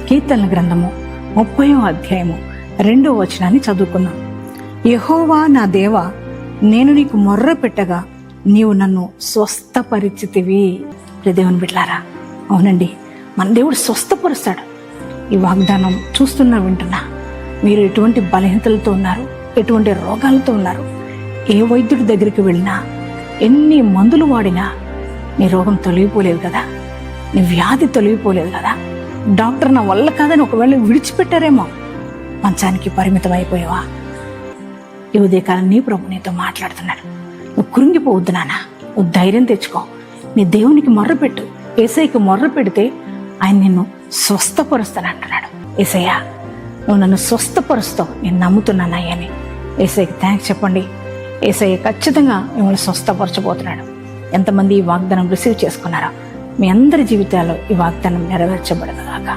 కీర్తనల గ్రంథము 30వ అధ్యాయము 2వ వచనాన్ని చదువుకుందాం. యెహోవా నా దేవా, నేను నీకు మొర్ర పెట్టగా నీవు నన్ను స్వస్థపరిచితివి. దేవుని బిడ్డలారా, అవునండి, మన దేవుడు స్వస్థపరుస్తాడు. ఈ వాగ్దానం చూస్తున్నా వింటున్నా, మీరు ఎటువంటి బలహీనతలతో ఉన్నారు, ఎటువంటి రోగాలతో ఉన్నారు, ఏ వైద్యుడి దగ్గరికి వెళ్ళినా, ఎన్ని మందులు వాడినా నీ రోగం తొలగిపోలేదు కదా, నీ వ్యాధి తొలగిపోలేదు కదా. డాక్టర్ నా వల్ల కాదని ఒకవేళ విడిచిపెట్టారేమో, మంచానికి పరిమితం అయిపోయావా? ఈ ఉదయకాలం నీ ప్రభు నీతో మాట్లాడుతున్నాడు. నువ్వు కృంగిపోవద్దు నాన్న, నువ్వు ధైర్యం తెచ్చుకో. నీ దేవునికి మొర్రపెట్టు. యేసయ్యకి మొర్ర పెడితే ఆయన నిన్ను స్వస్థపరుస్తాను అంటున్నాడు. యేసయ్య, నువ్వు నన్ను స్వస్థపరుస్తావు, నేను నమ్ముతున్నానయ్యా అని యేసయ్యకి థ్యాంక్స్ చెప్పండి. యేసయ్య ఖచ్చితంగా మిమ్మల్ని స్వస్థపరచబోతున్నాడు. ఎంతమంది ఈ వాగ్దానం రిసీవ్ చేసుకున్నారో మీ అందరి జీవితాల్లో ఈ వాగ్దానం నెరవేర్చబడగాక.